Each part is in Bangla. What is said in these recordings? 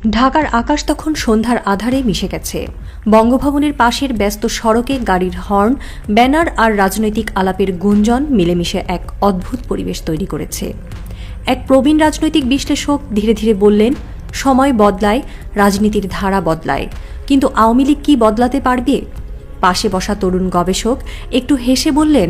ঢাকার আকাশ তখন সন্ধ্যার আধারে মিশে গেছে। বঙ্গভবনের পাশের ব্যস্ত সড়কে গাড়ির হর্ন, ব্যানার আর রাজনৈতিক আলাপের গুঞ্জন মিলেমিশে এক অদ্ভুত পরিবেশ তৈরি করেছে। এক প্রবীণ রাজনৈতিক বিশ্লেষক ধীরে ধীরে বললেন, সময় বদলায়, রাজনীতির ধারা বদলায়, কিন্তু আওয়ামী লীগ কি বদলাতে পারবে? পাশে বসা তরুণ গবেষক একটু হেসে বললেন,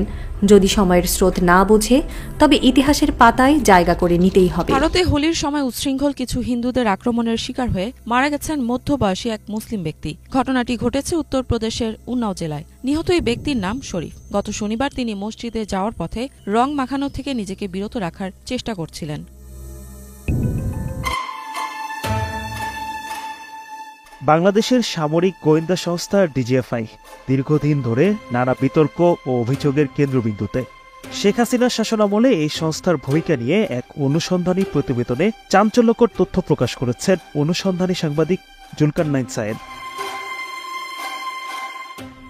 যদি সময়ের স্রোত না বোঝে তবে ইতিহাসের পাতায় জায়গা করে নিতেই হবে। ভারতে হোলির সময় উচ্ছৃঙ্খল কিছু হিন্দুদের আক্রমণের শিকার হয়ে মারা গেছেন মধ্যবয়সী এক মুসলিম ব্যক্তি। ঘটনাটি ঘটেছে উত্তরপ্রদেশের উন্নাও জেলায়। নিহত এই ব্যক্তির নাম শরীফ। গত শনিবার তিনি মসজিদে যাওয়ার পথে রং মাখানো থেকে নিজেকে বিরত রাখার চেষ্টা করছিলেন। বাংলাদেশের সামরিক গোয়েন্দা সংস্থা ডিজিএফআই দীর্ঘদিন ধরে নানা বিতর্ক ও অভিযোগের কেন্দ্রবিন্দুতে। শেখ হাসিনার শাসনামলে এই সংস্থার ভূমিকা নিয়ে এক অনুসন্ধানী প্রতিবেদনে চাঞ্চল্যকর তথ্য প্রকাশ করেছেন অনুসন্ধানী সাংবাদিক জুলকারনাইন সায়েদ।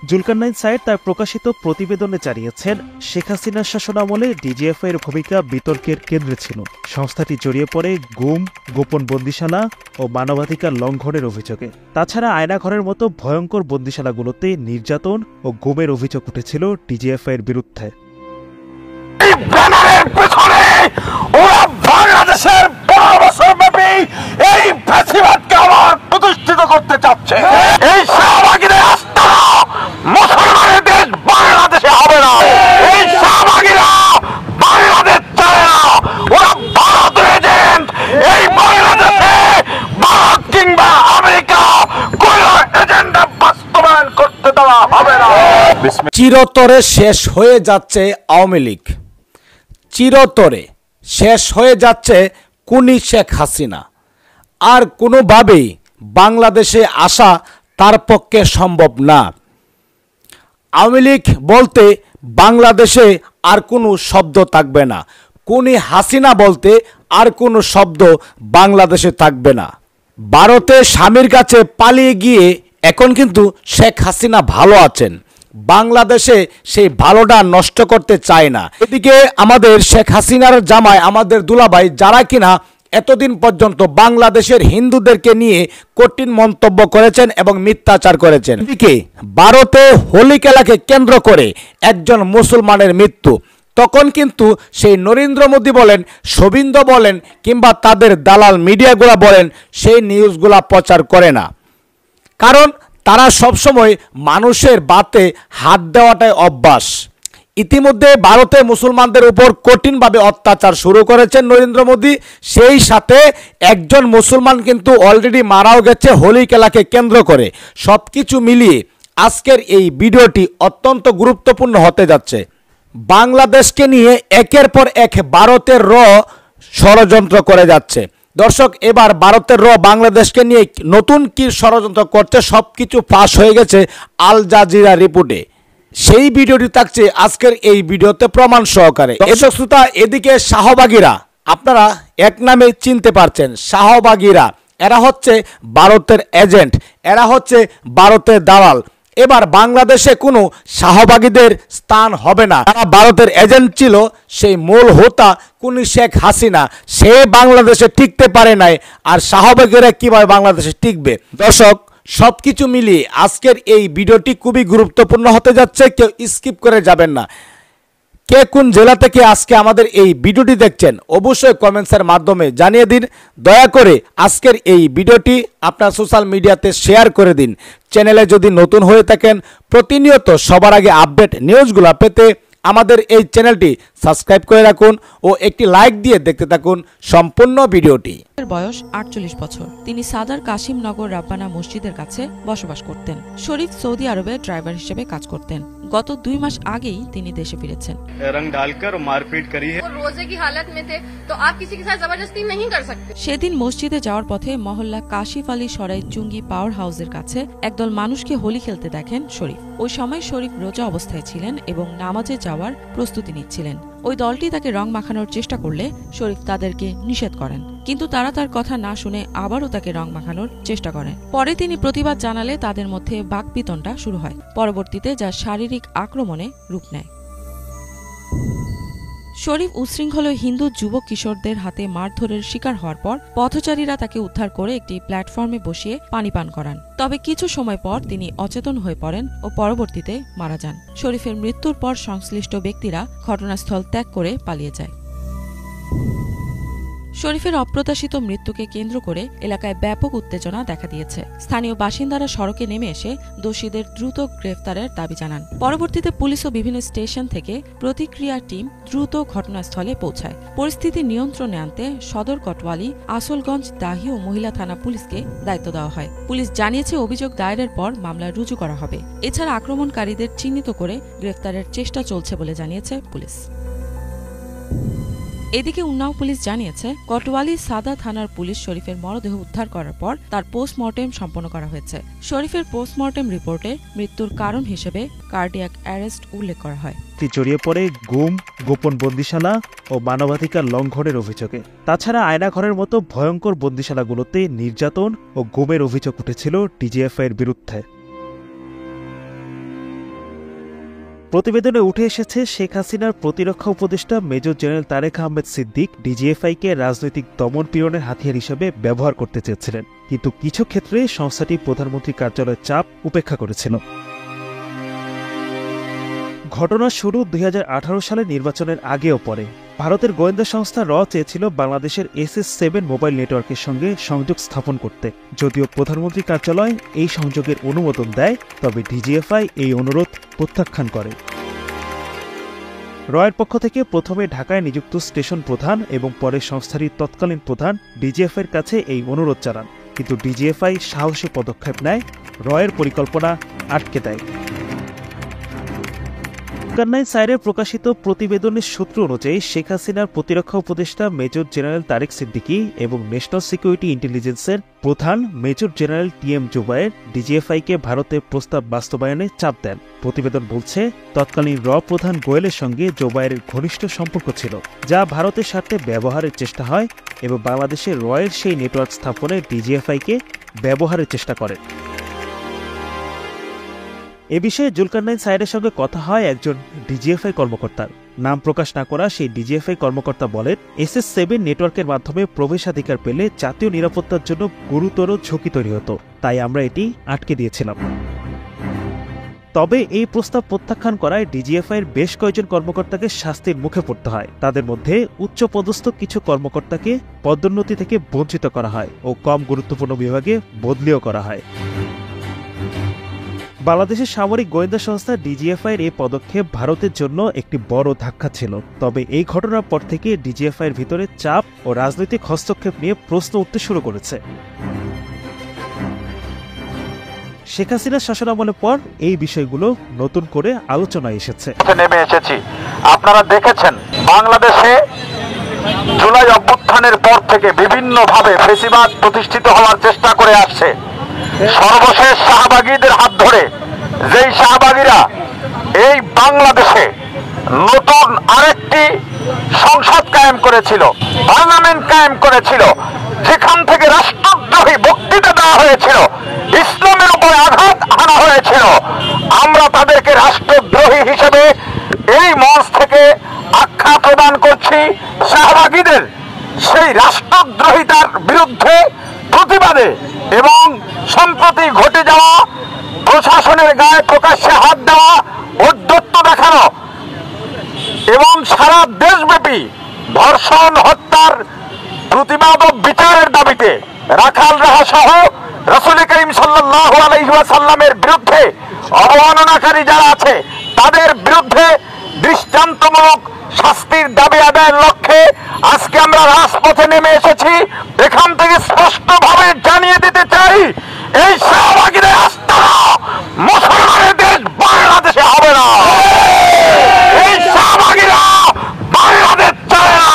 জুলকারনাইন সায়েদ তার প্রকাশিত প্রতিবেদনে জানিয়েছেন, শেখ হাসিনার শাসনামলে ডিজিএফআই এর ভূমিকা বিতর্কের কেন্দ্রে ছিল। সংস্থাটি জড়িয়ে পড়ে গুম, গোপন বন্দিশালা ও মানবাধিকার লঙ্ঘনের অভিযোগে। তাছাড়া আয়নাঘরের মতো ভয়ঙ্কর বন্দিশালাগুলোতে নির্যাতন ও গুমের অভিযোগ উঠেছিল ডিজিএফআই এর বিরুদ্ধে। বাংলাদেশের 12 বছরব্যাপী এই ফ্যাসিবাদকে আবার প্রতিষ্ঠিত করতে চাচ্ছে। এই শাহবাগীদের আস্তানা মুসলমানের দেশ বাংলাদেশে হবে না। এই শাহবাগীরা বাংলাদেশ চায় না। ওরা ভারতের এজেন্ট। এই বাংলাদেশে ভারত কিংবা আমেরিকা কোন এজেন্ডা বাস্তবায়ন করতে দেওয়া হবে না। চিরতরে শেষ হয়ে যাচ্ছে আওয়ামী লীগ, চিরতরে শেষ হয়ে যাচ্ছে খুনি শেখ হাসিনা। আর কোনোভাবেই বাংলাদেশে আসা তার পক্ষে সম্ভব না। আওয়ামী লীগ বলতে বাংলাদেশে আর কোনো শব্দ থাকবে না, খুনি হাসিনা বলতে আর কোনো শব্দ বাংলাদেশে থাকবে না। ভারতে স্বামীর কাছে পালিয়ে গিয়ে এখন কিন্তু শেখ হাসিনা ভালো আছেন। বাংলাদেশে সেই ভালোটা নষ্ট করতে চায় না। এদিকে আমাদের শেখ হাসিনার জামাই, আমাদের দুলাভাই, যারা কিনা এতদিন পর্যন্ত বাংলাদেশের হিন্দুদেরকে নিয়ে কঠিন মন্তব্য করেছেন এবং মিথ্যাচার করেছেন। এদিকে ভারতে হোলি খেলাকে কেন্দ্র করে একজন মুসলমানের মৃত্যু, তখন কিন্তু সেই নরেন্দ্র মোদী বলেন, শোভিন্দু বলেন কিংবা তাদের দালাল মিডিয়াগুলা বলেন, সেই নিউজগুলা প্রচার করে না। কারণ তারা সবসময় মানুষের বাতে হাত দেওয়াটাই অভ্যাস। ইতিমধ্যে ভারতে মুসলমানদের উপর কঠিনভাবে অত্যাচার শুরু করেছেন নরেন্দ্র মোদী। সেই সাথে একজন মুসলমান কিন্তু অলরেডি মারাও গেছে হোলি খেলাকে কেন্দ্র করে। সব কিছু মিলিয়ে আজকের এই ভিডিওটি অত্যন্ত গুরুত্বপূর্ণ হতে যাচ্ছে। বাংলাদেশকে নিয়ে একের পর এক ভারতের ষড়যন্ত্র করে যাচ্ছে। দর্শক, এবার ভারতের বাংলাদেশকে নিয়ে নতুন কি ষড়যন্ত্র করছে সবকিছু ফাঁস হয়ে গেছে আল জাজিরা রিপোর্টে। সেই ভিডিওটি থাকছে আজকের এই ভিডিওতে প্রমাণ সহকারে। দর্শক শ্রোতা, এদিকে শাহবাগীরা, আপনারা এক নামে চিনতে পারছেন, শাহবাগীরা এরা হচ্ছে ভারতের এজেন্ট, এরা হচ্ছে ভারতের দালাল। এবার বাংলাদেশে কোনো শাহবাগীদের স্থান হবে না। যারা ভারতের এজেন্ট ছিল, সেই মূল হোতা খুনি শেখ হাসিনা, সে বাংলাদেশে টিকতে পারে নাই, আর শাহবাগীরা কিভাবে বাংলাদেশে টিকবে? দর্শক, সবকিছু মিলিয়ে আজকের এই ভিডিওটি খুবই গুরুত্বপূর্ণ হতে যাচ্ছে, কেউ স্কিপ করে যাবেন না। কে কোন জেলা থেকে আজকে আমাদের এই ভিডিওটি দেখছেন অবশ্যই কমেন্টসের মাধ্যমে জানিয়ে দিন। দয়া করে আজকের এই ভিডিওটি আপনার সোশ্যাল মিডিয়াতে শেয়ার করে দিন। চ্যানেলে যদি নতুন হয়ে থাকেন, প্রতিনিয়ত সবার আগে আপডেট নিউজগুলো পেতে আমাদের এই চ্যানেলটি সাবস্ক্রাইব করে রাখুন ও একটি লাইক দিয়ে দেখতে থাকুন সম্পূর্ণ ভিডিওটি। বয়স 48 বছর। তিনি সাদার কাশিম নগর রাব্বানা মসজিদের কাছে বসবাস করতেন। শরীফ সৌদি আরবে ড্রাইভার হিসেবে কাজ করতেন। গত 2 মাস আগেই তিনি দেশে ফিরেছেন। रंग डालकर मारपीट करी है। रोजे की हालत में थे तो आप किसी के साथ जबरदस्ती नहीं कर सकते। সেদিন মসজিদে যাওয়ার পথে মহল্লা কাশিফ আলী সরাই চুঙ্গি পাওয়ার হাউসের কাছে একদল মানুষকে হোলি খেলতে দেখেন শরীফ। ওই সময় শরীফ রোজা অবস্থায় ছিলেন এবং নামাজে যাওয়ার প্রস্তুতি নিচ্ছিলেন। ওই দলটি তাকে রং মাখানোর চেষ্টা করলে শরীফ তাদেরকে নিষেধ করেন, কিন্তু তারা তার কথা না শুনে আবারও তাকে রং মাখানোর চেষ্টা করেন। পরে তিনি প্রতিবাদ জানালে তাদের মধ্যে বাকবিতণ্ডা শুরু হয়, পরবর্তীতে যা শারীরিক আক্রমণে রূপ নেয়। শরীফ উচ্ছৃঙ্খল হিন্দু যুবক কিশোরদের হাতে মারধরের শিকার হওয়ার পর পথচারীরা তাকে উদ্ধার করে একটি প্ল্যাটফর্মে বসিয়ে পানি পান করান। তবে কিছু সময় পর তিনি অচেতন হয়ে পড়েন ও পরবর্তীতে মারা যান। শরীফের মৃত্যুর পর সংশ্লিষ্ট ব্যক্তিরা ঘটনাস্থল ত্যাগ করে পালিয়ে যায়। শরীফের অপ্রত্যাশিত মৃত্যুকে কেন্দ্র করে এলাকায় ব্যাপক উত্তেজনা দেখা দিয়েছে। স্থানীয় বাসিন্দারা সড়কে নেমে এসে দোষীদের দ্রুত গ্রেফতারের দাবি জানান। পরবর্তীতে পুলিশ ও বিভিন্ন স্টেশন থেকে প্রতিক্রিয়া টিম দ্রুত ঘটনাস্থলে পৌঁছায়। পরিস্থিতি নিয়ন্ত্রণে আনতে সদর কোতোয়ালি, আসলগঞ্জ, দাহি ও মহিলা থানা পুলিশকে দায়িত্ব দেওয়া হয়। পুলিশ জানিয়েছে অভিযোগ দায়েরের পর মামলা রুজু করা হবে। এছাড়া আক্রমণকারীদের চিহ্নিত করে গ্রেফতারের চেষ্টা চলছে বলে জানিয়েছে পুলিশ। এদিকে উন্নাও পুলিশ জানিয়েছে কোতোয়ালি সাদা থানার পুলিশ শরীফের মরদেহ উদ্ধার করার পর তার পোস্টমর্টেম সম্পন্ন করা হয়েছে। শরীফের পোস্টমর্টেম রিপোর্টে মৃত্যুর কারণ হিসেবে কার্ডিয়াক অ্যারেস্ট উল্লেখ করা হয়। জড়িয়ে পড়ে গুম, গোপন বন্দিশালা ও মানবাধিকার লঙ্ঘনের অভিযোগে। তাছাড়া আয়নাঘরের মতো ভয়ঙ্কর বন্দিশালাগুলোতে নির্যাতন ও গুমের অভিযোগ উঠেছিল ডিজিএফআই এর বিরুদ্ধে। প্রতিবেদনে উঠে এসেছে শেখ হাসিনার প্রতিরক্ষা উপদেষ্টা মেজর জেনারেল তারেক আহমেদ সিদ্দিক ডিজিএফআইকে রাজনৈতিক দমন পীড়নের হাতিয়ার হিসেবে ব্যবহার করতে চেয়েছিলেন, কিন্তু কিছু ক্ষেত্রে সংস্থাটি প্রধানমন্ত্রী কার্যালয়ের চাপ উপেক্ষা করেছিল। ঘটনার শুরু 2018 সালে নির্বাচনের আগে ও পরে। ভারতের গোয়েন্দা সংস্থা র চেয়েছিল বাংলাদেশের SS7 মোবাইল নেটওয়ার্কের সঙ্গে সংযোগ স্থাপন করতে। যদিও প্রধানমন্ত্রী কার্যালয় এই সংযোগের অনুমোদন দেয়, তবে ডিজিএফআই এই অনুরোধ প্রত্যাখ্যান করে। রয়ের পক্ষ থেকে প্রথমে ঢাকায় নিযুক্ত স্টেশন প্রধান এবং পরে সংস্থাটির তৎকালীন প্রধান ডিজিএফআইয়ের কাছে এই অনুরোধ জানান, কিন্তু ডিজিএফআই সাহসী পদক্ষেপ নেয়, রয়ের পরিকল্পনা আটকে দেয়। কান্নাই সাইরে প্রকাশিত প্রতিবেদনের সূত্র অনুযায়ী শেখ হাসিনার প্রতিরক্ষা উপদেষ্টা মেজর জেনারেল তারেক সিদ্দিকী এবং ন্যাশনাল সিকিউরিটি ইন্টেলিজেন্সের প্রধান মেজর জেনারেল TM জুবায়ের ডিজিএফআইকে ভারতের প্রস্তাব বাস্তবায়নে চাপ দেন। প্রতিবেদন বলছে, তৎকালীন র প্রধান গোয়েলের সঙ্গে জুবায়ের ঘনিষ্ঠ সম্পর্ক ছিল, যা ভারতের স্বার্থে ব্যবহারের চেষ্টা হয় এবং বাংলাদেশের রয়ের সেই নেটওয়ার্ক স্থাপনে ডিজিএফআইকে ব্যবহারের চেষ্টা করে। এ বিষয়ে জুলকারনাইন সাইরের সঙ্গে কথা হয় একজন ডিজিএফআই কর্মকর্তার। নাম প্রকাশ না করা সেই ডিজিএফআই কর্মকর্তা বলেন, SS7 নেটওয়ার্কের মাধ্যমে প্রবেশাধিকার পেলে জাতীয় নিরাপত্তার জন্য গুরুতর ঝুঁকি তৈরি হতো, তাই আমরা এটি আটকে দিয়েছিলাম। তবে এই প্রস্তাব প্রত্যাখ্যান করায় ডিজিএফআইয়ের বেশ কয়েকজন কর্মকর্তাকে শাস্তির মুখে পড়তে হয়। তাদের মধ্যে উচ্চপদস্থ কিছু কর্মকর্তাকে পদোন্নতি থেকে বঞ্চিত করা হয় ও কম গুরুত্বপূর্ণ বিভাগে বদলিও করা হয়। বাংলাদেশের সামরিক গোয়েন্দা সংস্থা ডিজিএফআইয়ের এই পদক্ষেপ ভারতের জন্য একটি বড় ধাক্কা ছিল। তবে এই ঘটনার পর থেকে ডিজিএফআইয়ের ভিতরে চাপ ও রাজনৈতিক হস্তক্ষেপ নিয়ে প্রশ্ন উঠতে শুরু করেছে। শেখ হাসিনার শাসনামলের পর এই বিষয়গুলো নতুন করে আলোচনায় এসেছে। নেমে এসেছি, আপনারা দেখেছেন বাংলাদেশে জুলাই অভ্যুত্থানের পর থেকে বিভিন্নভাবে ফ্যাসিবাদ প্রতিষ্ঠিত হওয়ার চেষ্টা করে আসছে। সর্বশেষ শাহবাগীদের হাত ধরে যেই শাহবাগীরা এই বাংলাদেশে নতুন আরেকটি সংসদ কায়েম করেছিল, পার্লামেন্ট কায়েম করেছিল, যেখান থেকে রাষ্ট্রদ্রোহী বক্তৃতা দেওয়া হয়েছিল, ইসলামের উপরে আঘাত হানা হয়েছিল, আমরা তাদেরকে রাষ্ট্রদ্রোহী হিসেবে এই মঞ্চ থেকে আখ্যা প্রদান করছি। শাহবাগীদের সেই রাষ্ট্রদ্রোহিতার বিরুদ্ধে প্রতিবাদে এবং সম্প্রতি ঘটে যাওয়া প্রশাসনের গায়ে প্রকাশ্যে হাত দেওয়া, ঔদ্ধত্য দেখানো এবং সারা দেশব্যাপী ধর্ষণ হত্যার প্রতিবাদ ও বিচারের দাবিতে রাখাল রাহা সহ রাসূল করিম সাল্লাল্লাহু আলাইহি ওয়াসাল্লামের বিরুদ্ধে অবমাননাকারী যারা আছে তাদের বিরুদ্ধে দৃষ্টান্তমূলক শাস্তির দাবি আদায়ের লক্ষ্যে আজকে আমরা রাজপথে নেমে এসেছি। এখান থেকে স্পষ্টভাবে জানিয়ে দিতে চাই, এই শাহবাগীদের আস্তানা মুসলমানের দেশ বাংলাদেশে হবে না। এই শাহবাগীরা বাংলাদেশ চায় না,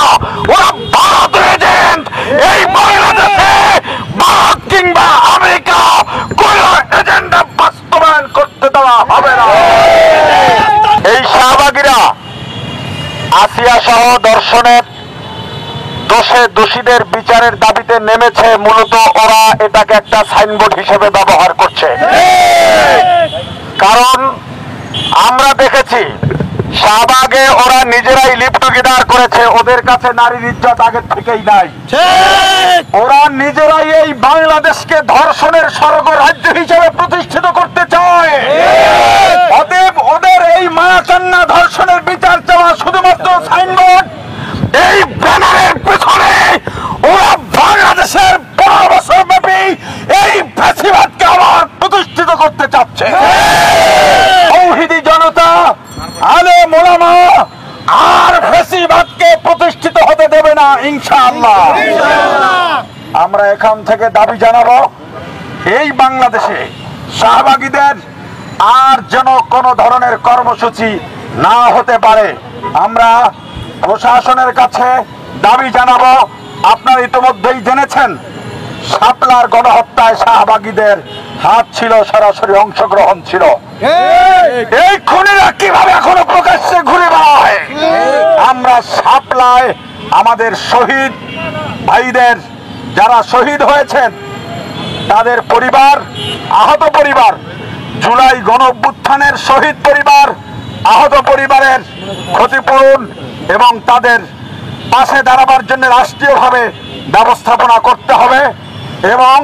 ওরা ভারতের এজেন্ট। এই বাংলাদেশে ভারত কিংবা আমেরিকা কোন এজেন্ডা বাস্তবায়ন করতে দেওয়া হবে না। এই শাহবাগীরা আসিয়া সহ দর্শনের দোষে দোষীদের বিচারের দাবিতে নেমেছে। মূলত ওরা এটাকে একটা সাইনবোর্ড হিসেবে ব্যবহার করছে, কারণ আমরা দেখেছি শাহবাগে ওরা নিজেরাই লিপ টুগেদার করেছে, ওদের কাছে নারীর ইজ্জত আগের থেকেই নাই। ওরা নিজেরাই এই বাংলাদেশকে ধর্ষণের স্বর্গ রাজ্য হিসেবে প্রতিষ্ঠিত করতে চায়। অতএব ওদের এই মায়াকান্না ধর্ষণের বিচার চাওয়া শুধুমাত্র সাইনবোর্ড, এই ব্যানারের পেছনে ওরা বাংলাদেশের 12 বছর ব্যাপী এই ফ্যাসিবাদকে আবার প্রতিষ্ঠিত করতে চাচ্ছে। তৌহিদি জনতা, আলেম ওলামা আর ফ্যাসিবাদকে প্রতিষ্ঠিত হতে দেবে না ইনশাআল্লাহ। আমরা এখান থেকে দাবি জানাবো, এই বাংলাদেশে শাহবাগীদের আর যেন কোনো ধরনের কর্মসূচি না হতে পারে। আমরা প্রশাসনের কাছে দাবি জানাবো, আপনারা ইতিমধ্যেই জেনেছেন শাপলার গণহত্যায় শাহবাগীদের হাত ছিল, সরাসরি অংশগ্রহণ ছিল। এই খুনিরা কিভাবে এখনো প্রকাশ্যে ঘুরে বেড়ায়? আমরা শাপলায় আমাদের শহীদ ভাইদের, যারা শহীদ হয়েছেন তাদের পরিবার, আহত পরিবার, জুলাই গণঅভ্যুত্থানের শহীদ পরিবার, আহত পরিবারের ক্ষতিপূরণ এবং তাদের পাশে দাঁড়াবার জন্য রাষ্ট্রীয়ভাবে ব্যবস্থাপনা করতে হবে এবং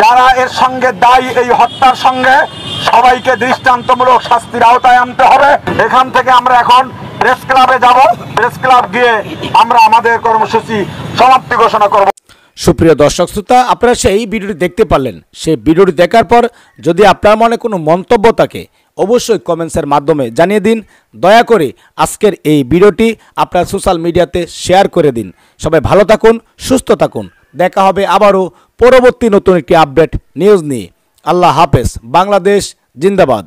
যারা এর সঙ্গে দায়ী, এই হত্যার সঙ্গে সবাইকে দৃষ্টান্তমূলক শাস্তির আওতায় আনতে হবে। এখান থেকে আমরা এখন প্রেস ক্লাবে যাব, প্রেস ক্লাব গিয়ে আমরা আমাদের কর্মসূচি সমাপ্তি ঘোষণা করব। সুপ্রিয় দর্শক শ্রোতা, আপনারা সেই ভিডিওটি দেখতে পারলেন। সেই ভিডিওটি দেখার পর যদি আপনার মনে কোনো মন্তব্য থাকে অবশ্যই কমেন্টসের মাধ্যমে জানিয়ে দিন। দয়া করে আজকের এই ভিডিওটি আপনার সোশ্যাল মিডিয়াতে শেয়ার করে দিন। সবাই ভালো থাকুন, সুস্থ থাকুন। দেখা হবে আবারও পরবর্তী নতুন একটি আপডেট নিউজ নিয়ে। আল্লাহ হাফেজ। বাংলাদেশ জিন্দাবাদ।